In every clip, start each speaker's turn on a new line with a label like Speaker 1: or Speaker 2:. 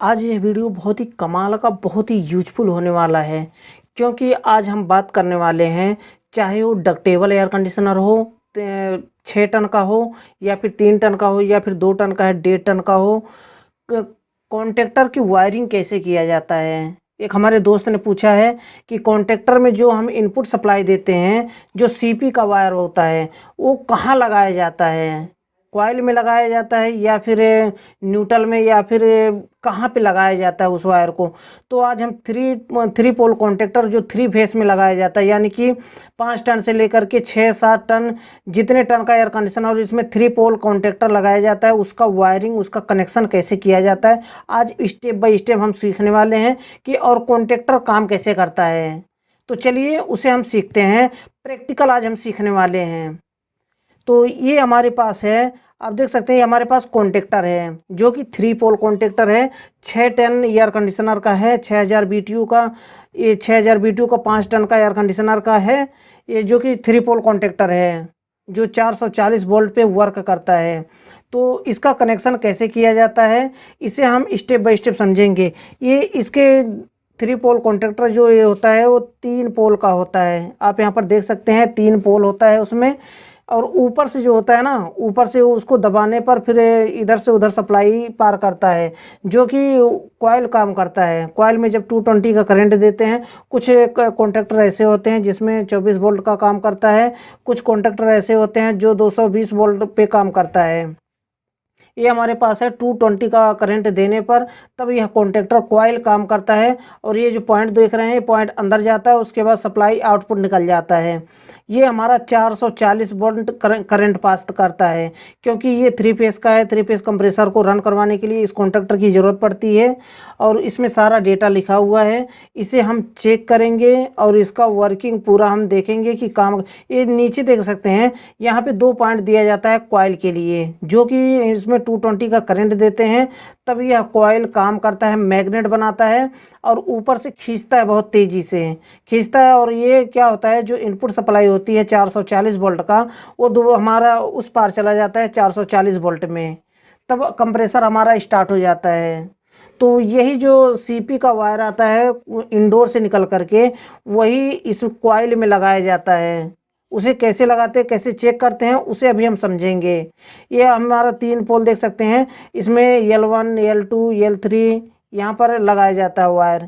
Speaker 1: आज यह वीडियो बहुत ही कमाल का, बहुत ही यूज़फुल होने वाला है। क्योंकि आज हम बात करने वाले हैं, चाहे वो डक्टेबल एयर कंडीशनर हो, 6 टन का हो या फिर 3 टन का हो या फिर 2 टन का है, 1.5 टन का हो। कॉन्ट्रैक्टर की वायरिंग कैसे किया जाता है। एक हमारे दोस्त ने पूछा है कि कॉन्ट्रैक्टर में जो हम इनपुट सप्लाई देते हैं, जो सीपी का वायर होता है, वो कहाँ लगाया जाता है। कॉइल में लगाया जाता है या फिर न्यूट्रल में या फिर कहाँ पे लगाया जाता है उस वायर को। तो आज हम थ्री पोल कॉन्ट्रैक्टर जो 3 फेस में लगाया जाता है, यानी कि 5 टन से लेकर के 6-7 टन, जितने टन का एयर कंडीशनर और इसमें 3 पोल कॉन्ट्रैक्टर लगाया जाता है, उसका वायरिंग, उसका कनेक्शन कैसे किया जाता है, आज स्टेप बाय स्टेप हम सीखने वाले हैं कि और कॉन्ट्रैक्टर काम कैसे करता है। तो चलिए उसे हम सीखते हैं। प्रैक्टिकल आज हम सीखने वाले हैं। तो ये हमारे पास है, आप देख सकते हैं, ये हमारे पास कॉन्ट्रैक्टर है जो कि 3 पोल कॉन्ट्रैक्टर है। 6 टन एयर कंडीशनर का है, 6000 BTU का। ये 6000 BTU का 5 टन का एयर कंडीशनर का है, ये जो कि 3 पोल कॉन्ट्रैक्टर है, जो 440 वोल्ट पे वर्क करता है। तो इसका कनेक्शन कैसे किया जाता है, इसे हम स्टेप बाय स्टेप समझेंगे। ये इसके 3 पोल कॉन्ट्रैक्टर जो ये होता है, वो 3 पोल का होता है। आप यहाँ पर देख सकते हैं 3 पोल होता है उसमें। और ऊपर से जो होता है ना, ऊपर से उसको दबाने पर फिर इधर से उधर सप्लाई पार करता है, जो कि कॉइल काम करता है। कॉइल में जब 220 का करंट देते हैं, कुछ कॉन्ट्रैक्टर ऐसे होते हैं जिसमें 24 वोल्ट का काम करता है, कुछ कॉन्ट्रैक्टर ऐसे होते हैं जो 220 वोल्ट पे काम करता है। ये हमारे पास है 220 का करंट देने पर तब यह कॉन्ट्रैक्टर कॉइल काम करता है। और ये जो पॉइंट देख रहे हैं, ये पॉइंट अंदर जाता है, उसके बाद सप्लाई आउटपुट निकल जाता है। ये हमारा 440 वोल्ट करंट पास करता है, क्योंकि ये 3 फेस का है। 3 फेस कंप्रेसर को रन करवाने के लिए इस कॉन्ट्रैक्टर की ज़रूरत पड़ती है। और इसमें सारा डेटा लिखा हुआ है, इसे हम चेक करेंगे और इसका वर्किंग पूरा हम देखेंगे कि काम। ये नीचे देख सकते हैं, यहाँ पे 2 पॉइंट दिया जाता है कॉइल के लिए, जो कि इसमें 220 का करंट देते हैं, तब यह कॉइल काम करता है, मैग्नेट बनाता है और ऊपर से खींचता है, बहुत तेज़ी से खींचता है। और ये क्या होता है, जो इनपुट सप्लाई होती है 440 वोल्ट का, वो दो हमारा उस पार चला जाता है 440 वोल्ट में, तब कंप्रेसर हमारा स्टार्ट हो जाता है। तो यही जो सीपी का वायर आता है इंडोर से निकल करके, वही इस कॉइल में लगाया जाता है। उसे कैसे लगाते हैं, कैसे चेक करते हैं, उसे अभी हम समझेंगे। ये हमारा 3 पोल देख सकते हैं, इसमें L1 L2 L3 यहाँ पर लगाया जाता है वायर।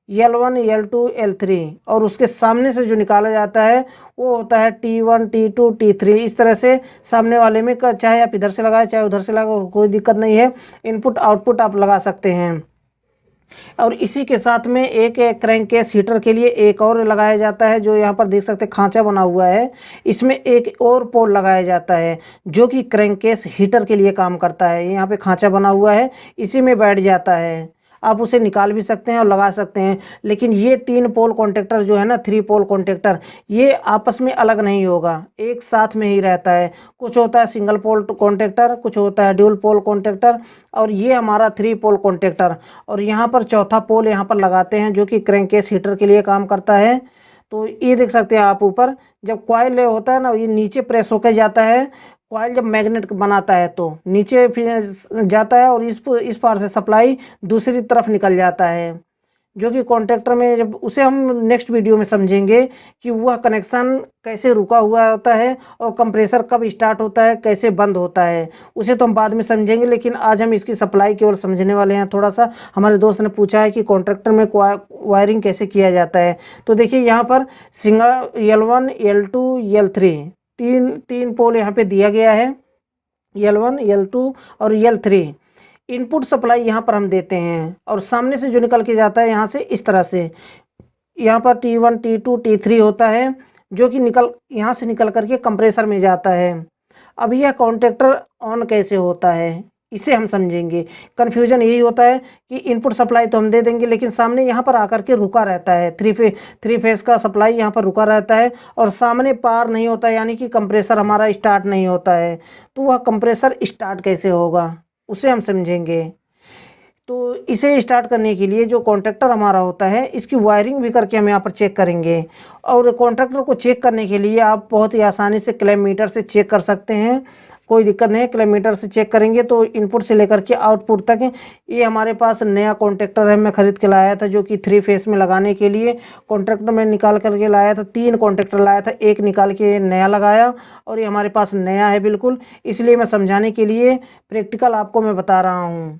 Speaker 1: L1 L2 L3 और उसके सामने से जो निकाला जाता है वो होता है T1 T2 T3। इस तरह से सामने वाले में चाहे आप इधर से लगाए चाहे उधर से लगाओ, कोई दिक्कत नहीं है। इनपुट आउटपुट आप लगा सकते हैं। और इसी के साथ में एक क्रैंककेस हीटर के लिए एक और लगाया जाता है, जो यहाँ पर देख सकते हैं खांचा बना हुआ है। इसमें एक और पोल लगाया जाता है जो कि क्रैंककेस हीटर के लिए काम करता है। यहाँ पे खांचा बना हुआ है, इसी में बैठ जाता है। आप उसे निकाल भी सकते हैं और लगा सकते हैं। लेकिन ये 3 पोल कॉन्ट्रैक्टर जो है ना, 3 पोल कॉन्ट्रैक्टर, ये आपस में अलग नहीं होगा, एक साथ में ही रहता है। कुछ होता है सिंगल पोल कॉन्ट्रैक्टर, कुछ होता है ड्यूल पोल कॉन्ट्रैक्टर, और ये हमारा 3 पोल कॉन्ट्रैक्टर। और यहाँ पर चौथा पोल यहाँ पर लगाते हैं, जो कि क्रैंककेस हीटर के लिए काम करता है। तो ये देख सकते हैं आप, ऊपर जब कॉइल होता है ना, ये नीचे प्रेस होकर जाता है। कॉइल जब मैग्नेट बनाता है तो नीचे फिर जाता है और इस पार से सप्लाई दूसरी तरफ निकल जाता है, जो कि कॉन्ट्रैक्टर में जब उसे हम नेक्स्ट वीडियो में समझेंगे कि वह कनेक्शन कैसे रुका हुआ होता है और कंप्रेसर कब स्टार्ट होता है, कैसे बंद होता है, उसे तो हम बाद में समझेंगे। लेकिन आज हम इसकी सप्लाई केवल समझने वाले हैं। थोड़ा सा हमारे दोस्त ने पूछा है कि कॉन्ट्रैक्टर में वायरिंग कैसे किया जाता है। तो देखिए यहाँ पर सिंगल L1 L2 L3 तीन पोल यहाँ पे दिया गया है, L1 L2 और L3। इनपुट सप्लाई यहाँ पर हम देते हैं और सामने से जो निकल के जाता है यहाँ से, इस तरह से यहाँ पर T1 T2 T3 होता है, जो कि यहाँ से निकल करके कंप्रेसर में जाता है। अब यह कॉन्ट्रैक्टर ऑन कैसे होता है, इसे हम समझेंगे। कन्फ्यूजन यही होता है कि इनपुट सप्लाई तो हम दे देंगे, लेकिन सामने यहाँ पर आकर के रुका रहता है। थ्री फेस का सप्लाई यहाँ पर रुका रहता है और सामने पार नहीं होता, यानी कि कंप्रेसर हमारा स्टार्ट नहीं होता है। तो वह कंप्रेसर स्टार्ट कैसे होगा, उसे हम समझेंगे। तो इसे स्टार्ट करने के लिए जो कॉन्ट्रैक्टर हमारा होता है, इसकी वायरिंग भी करके हम यहाँ पर चेक करेंगे। और कॉन्ट्रैक्टर को चेक करने के लिए आप बहुत ही आसानी से क्लैम मीटर से चेक कर सकते हैं। कोई दिक्कत नहीं है। क्लैमीटर से चेक करेंगे तो इनपुट से लेकर के आउटपुट तक ये हमारे पास नया कॉन्टैक्टर है, मैं ख़रीद के लाया था, जो कि 3 फेस में लगाने के लिए कॉन्ट्रैक्टर में निकाल करके लाया था। 3 कॉन्ट्रैक्टर लाया था, एक निकाल के नया लगाया और ये हमारे पास नया है बिल्कुल। इसलिए मैं समझाने के लिए प्रैक्टिकल आपको मैं बता रहा हूँ।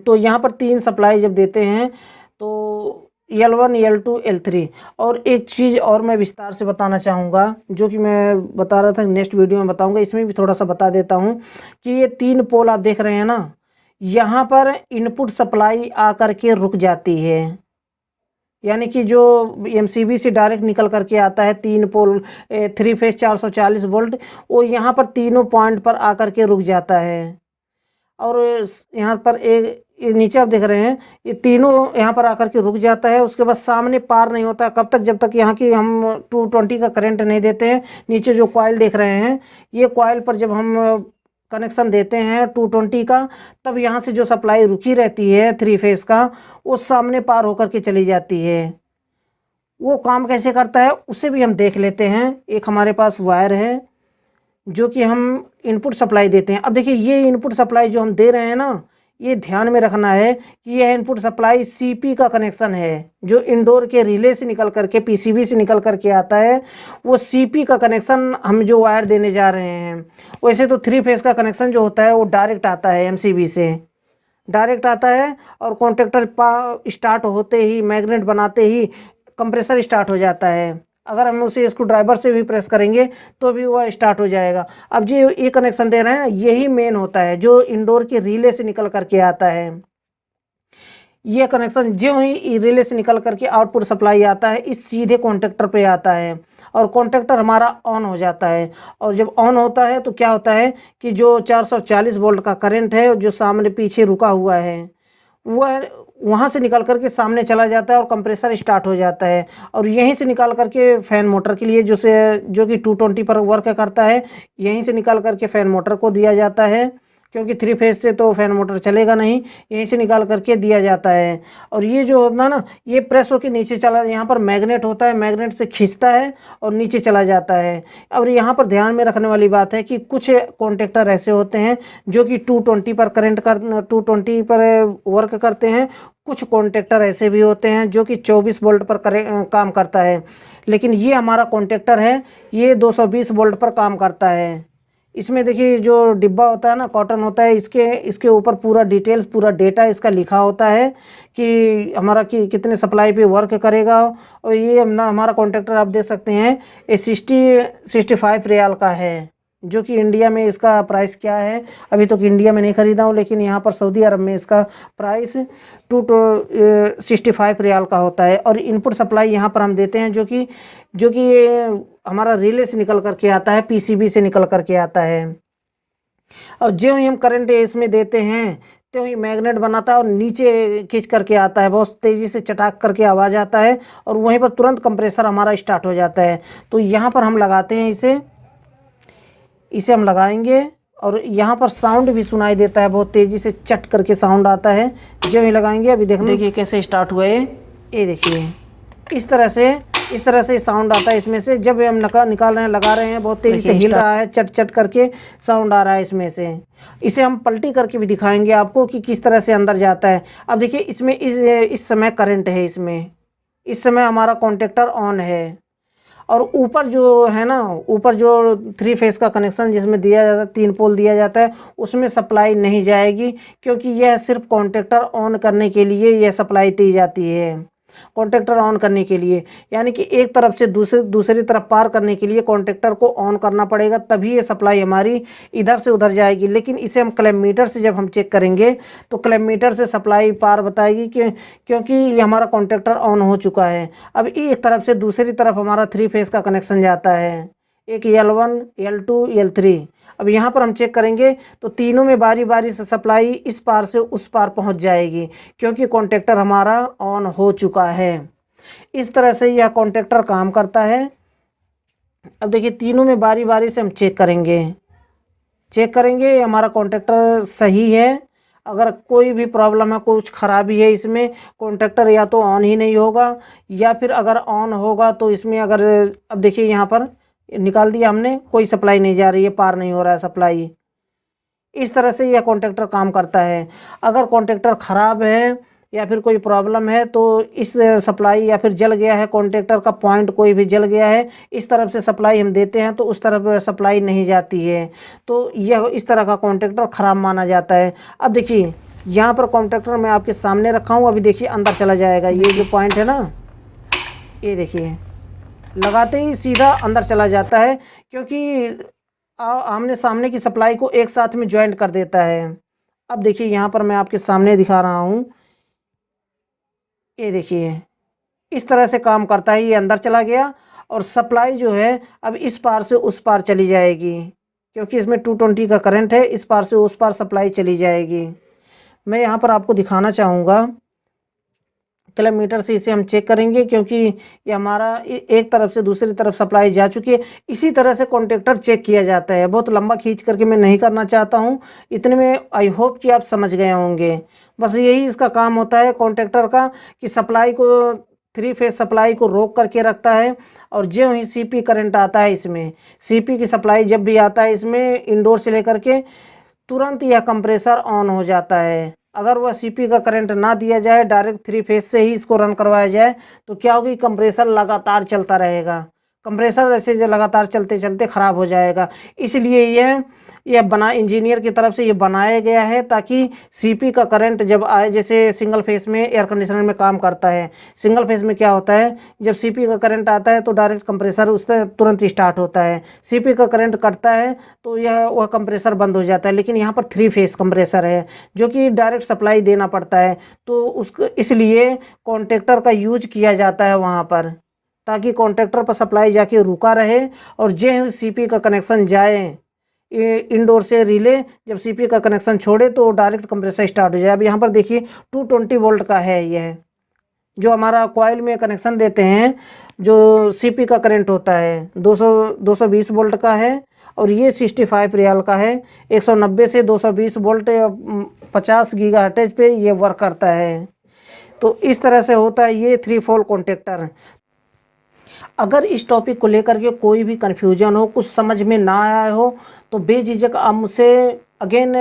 Speaker 1: तो यहाँ पर 3 सप्लाई जब देते हैं तो L1, L2, L3। और एक चीज़ और मैं विस्तार से बताना चाहूँगा, जो कि मैं बता रहा था नेक्स्ट वीडियो में बताऊँगा, इसमें भी थोड़ा सा बता देता हूँ कि ये 3 पोल आप देख रहे हैं ना, यहाँ पर इनपुट सप्लाई आकर के रुक जाती है। यानी कि जो MCB से डायरेक्ट निकल करके आता है 3 पोल 3 फेस 440 वोल्ट, वो यहाँ पर तीनों पॉइंट पर आकर के रुक जाता है। और यहाँ पर एक ये नीचे आप देख रहे हैं, ये तीनों यहाँ पर आकर के रुक जाता है। उसके बाद सामने पार नहीं होता कब तक, जब तक यहाँ की हम 220 का करंट नहीं देते हैं। नीचे जो कॉइल देख रहे हैं, ये कॉइल पर जब हम कनेक्शन देते हैं 220 का, तब यहाँ से जो सप्लाई रुकी रहती है 3 फेस का, वो सामने पार होकर के चली जाती है। वो काम कैसे करता है उसे भी हम देख लेते हैं। एक हमारे पास वायर है जो कि हम इनपुट सप्लाई देते हैं। अब देखिए, ये इनपुट सप्लाई जो हम दे रहे हैं ना, ये ध्यान में रखना है कि यह इनपुट सप्लाई CP का कनेक्शन है, जो इंडोर के रिले से निकल करके PCB से निकल करके आता है। वो CP का कनेक्शन हम जो वायर देने जा रहे हैं। वैसे तो 3 फेस का कनेक्शन जो होता है वो डायरेक्ट आता है, MCB से डायरेक्ट आता है। और कॉन्ट्रैक्टर स्टार्ट होते ही, मैग्नेट बनाते ही कंप्रेसर स्टार्ट हो जाता है। अगर हम उसे स्क्रू ड्राइवर से भी प्रेस करेंगे तो भी वह स्टार्ट हो जाएगा। अब जो ये कनेक्शन दे रहे हैं, यही मेन होता है, जो इंडोर के रिले से निकल करके आता है। ये कनेक्शन जो ही रिले से निकल करके आउटपुट सप्लाई आता है, इस सीधे कॉन्टैक्टर पे आता है और कॉन्टैक्टर हमारा ऑन हो जाता है। और जब ऑन होता है तो क्या होता है कि जो 440 वोल्ट का करंट है, जो सामने पीछे रुका हुआ है, वह वहाँ से निकल करके सामने चला जाता है और कंप्रेसर स्टार्ट हो जाता है। और यहीं से निकाल करके फ़ैन मोटर के लिए, जो कि 220 पर वर्क करता है, यहीं से निकाल करके फ़ैन मोटर को दिया जाता है, क्योंकि 3 फेस से तो फ़ैन मोटर चलेगा नहीं, यहीं से निकाल करके दिया जाता है। और ये जो होता है ना, ये प्रेस होकर नीचे चला, यहाँ पर मैग्नेट होता है, मैग्नेट से खींचता है और नीचे चला जाता है। और यहाँ पर ध्यान में रखने वाली बात है कि कुछ कॉन्टैक्टर ऐसे होते हैं जो कि 220 पर 220 पर वर्क करते हैं। कुछ कॉन्टैक्टर ऐसे भी होते हैं जो कि 24 वोल्ट पर काम करता है। लेकिन ये हमारा कॉन्टैक्टर है, ये 220 वोल्ट पर काम करता है। इसमें देखिए, जो डिब्बा होता है ना, कॉटन होता है, इसके ऊपर पूरा डिटेल्स, पूरा डेटा इसका लिखा होता है कि हमारा कितने सप्लाई पे वर्क करेगा। और ये हमारा कॉन्ट्रैक्टर आप देख सकते हैं, ये 65 रियाल का है, जो कि इंडिया में इसका प्राइस क्या है, अभी तक इंडिया में नहीं ख़रीदा हूँ, लेकिन यहाँ पर सऊदी अरब में इसका प्राइस 65 रियाल का होता है। और इनपुट सप्लाई यहाँ पर हम देते हैं, जो कि हमारा रिले से निकल करके आता है, PCB से निकल करके आता है। और जो ही हम करंट इसमें देते हैं, तो ही मैग्नेट बनाता है और नीचे खींच करके आता है, बहुत तेज़ी से चटाक करके आवाज़ आता है और वहीं पर तुरंत कंप्रेसर हमारा स्टार्ट हो जाता है। तो यहाँ पर हम लगाते हैं इसे हम लगाएंगे और यहाँ पर साउंड भी सुनाई देता है, बहुत तेज़ी से चट करके साउंड आता है जो ही लगाएंगे। अभी देखिए कैसे स्टार्ट हुआ है, ये देखिए इस तरह से साउंड आता है इसमें से। जब हम निकाल रहे हैं, लगा रहे हैं, बहुत तेज़ी से हिल रहा है, चट चट करके साउंड आ रहा है इसमें से। इसे हम पलटी करके भी दिखाएंगे आपको कि किस तरह से अंदर जाता है। अब देखिए, इसमें इस समय करंट है, इस समय हमारा कॉन्टैक्टर ऑन है। और ऊपर जो है ना, ऊपर जो 3 फेस का कनेक्शन जिसमें दिया जाता है, 3 पोल दिया जाता है, उसमें सप्लाई नहीं जाएगी, क्योंकि यह सिर्फ कॉन्टैक्टर ऑन करने के लिए यह सप्लाई दी जाती है। कॉन्टैक्टर ऑन करने के लिए, यानी कि एक तरफ से दूसरी तरफ पार करने के लिए कॉन्टैक्टर को ऑन करना पड़ेगा, तभी ये सप्लाई हमारी इधर से उधर जाएगी। लेकिन इसे हम क्लैमीटर से जब हम चेक करेंगे तो क्लैमीटर से सप्लाई पार बताएगी कि क्योंकि ये हमारा कॉन्टैक्टर ऑन हो चुका है। अब एक तरफ से दूसरी तरफ हमारा 3 फेस का कनेक्शन जाता है, एक L1, L2, L3। अब यहाँ पर हम चेक करेंगे तो तीनों में बारी बारी से सप्लाई इस पार से उस पार पहुँच जाएगी, क्योंकि कॉन्टैक्टर हमारा ऑन हो चुका है। इस तरह से यह कॉन्टैक्टर काम करता है। अब देखिए, तीनों में बारी बारी से हम चेक करेंगे हमारा कॉन्टैक्टर सही है। अगर कोई भी प्रॉब्लम है, कुछ ख़राबी है इसमें, कॉन्टैक्टर या तो ऑन ही नहीं होगा, या फिर अगर ऑन होगा तो इसमें अब देखिए यहाँ पर निकाल दिया हमने, कोई सप्लाई नहीं जा रही है, पार नहीं हो रहा है सप्लाई। इस तरह से यह कॉन्टैक्टर काम करता है। अगर कॉन्टैक्टर ख़राब है या फिर कोई प्रॉब्लम है तो इस सप्लाई या फिर जल गया है कॉन्टैक्टर का पॉइंट, कोई भी जल गया है, इस तरफ से सप्लाई हम देते हैं तो उस तरफ सप्लाई नहीं जाती है, तो यह इस तरह का कॉन्टैक्टर ख़राब माना जाता है। अब देखिए यहाँ पर कॉन्टैक्टर मैं आपके सामने रखा हूँ, अभी देखिए अंदर चला जाएगा। ये जो पॉइंट है ना, ये देखिए लगाते ही सीधा अंदर चला जाता है, क्योंकि आमने सामने की सप्लाई को एक साथ में ज्वाइंट कर देता है। अब देखिए यहाँ पर मैं आपके सामने दिखा रहा हूँ, ये देखिए इस तरह से काम करता है। ये अंदर चला गया और सप्लाई जो है अब इस पार से उस पार चली जाएगी, क्योंकि इसमें 220 का करंट है, इस पार से उस पार सप्लाई चली जाएगी। मैं यहाँ पर आपको दिखाना चाहूँगा, किलोमीटर से इसे हम चेक करेंगे, क्योंकि ये हमारा एक तरफ से दूसरी तरफ सप्लाई जा चुकी है। इसी तरह से कॉन्टैक्टर चेक किया जाता है। बहुत लंबा खींच करके मैं नहीं करना चाहता हूँ, इतने में आई होप कि आप समझ गए होंगे। बस यही इसका काम होता है कॉन्टैक्टर का, कि सप्लाई को 3 फेज सप्लाई को रोक करके रखता है। और जो ही सीपी करंट आता है, इसमें सीपी की सप्लाई जब भी आता है इसमें इंडोर से लेकर के, तुरंत यह कंप्रेसर ऑन हो जाता है। अगर वह सीपी का करंट ना दिया जाए, डायरेक्ट 3 फेज से ही इसको रन करवाया जाए, तो क्या होगी, कंप्रेसर लगातार चलता रहेगा। कंप्रेसर ऐसे जो लगातार चलते चलते ख़राब हो जाएगा। इसलिए यह इंजीनियर की तरफ से ये बनाया गया है, ताकि सीपी का करंट जब आए, जैसे सिंगल फेस में एयर कंडीशनर में काम करता है। सिंगल फेस में क्या होता है, जब सीपी का करंट आता है तो डायरेक्ट कंप्रेसर उससे तुरंत स्टार्ट होता है। सीपी का करंट कटता है तो वह कंप्रेसर बंद हो जाता है। लेकिन यहाँ पर 3 फेस कंप्रेसर है, जो कि डायरेक्ट सप्लाई देना पड़ता है, तो उसको इसलिए कॉन्टैक्टर का यूज किया जाता है वहाँ पर, ताकि कॉन्टैक्टर पर सप्लाई जाके रुका रहे। और जो सीपी का कनेक्शन जाए इंडोर से रिले, जब सीपी का कनेक्शन छोड़े तो डायरेक्ट कंप्रेसर स्टार्ट हो जाए। अब यहाँ पर देखिए 220 वोल्ट का है, यह जो हमारा कॉइल में कनेक्शन देते हैं, जो सीपी का करंट होता है 220 वोल्ट का है। और ये 65 रियाल का है। 190 से 220 वोल्ट 50 गीगाहर्ट्ज पे ये वर्क करता है। तो इस तरह से होता है ये 3 पोल कॉन्टैक्टर। अगर इस टॉपिक को लेकर के कोई भी कन्फ्यूजन हो, कुछ समझ में ना आया हो, तो बेझिझक आप मुझसे अगेन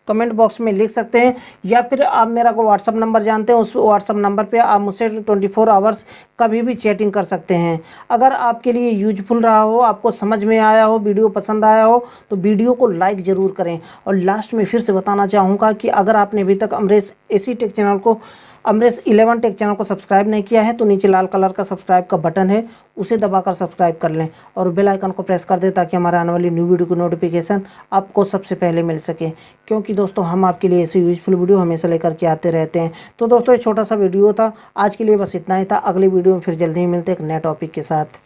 Speaker 1: कमेंट बॉक्स में लिख सकते हैं, या फिर आप मेरा को व्हाट्सअप नंबर जानते हैं, उस व्हाट्सअप नंबर पे आप मुझसे 24 आवर्स कभी भी चैटिंग कर सकते हैं। अगर आपके लिए यूजफुल रहा हो, आपको समझ में आया हो, वीडियो पसंद आया हो, तो वीडियो को लाइक ज़रूर करें। और लास्ट में फिर से बताना चाहूँगा कि अगर आपने अभी तक अमरेश एसी टेक चैनल को, अमरेश 11 टेक चैनल को सब्सक्राइब नहीं किया है, तो नीचे लाल कलर का सब्सक्राइब का बटन है, उसे दबाकर सब्सक्राइब कर लें और बेल आइकन को प्रेस कर दें, ताकि हमारे आने वाली न्यू वीडियो की नोटिफिकेशन आपको सबसे पहले मिल सके। क्योंकि दोस्तों हम आपके लिए ऐसे यूजफुल वीडियो हमेशा लेकर के आते रहते हैं। तो दोस्तों ये छोटा सा वीडियो था, आज के लिए बस इतना ही था। अगली वीडियो में फिर जल्दी ही मिलते हैं एक नए टॉपिक के साथ।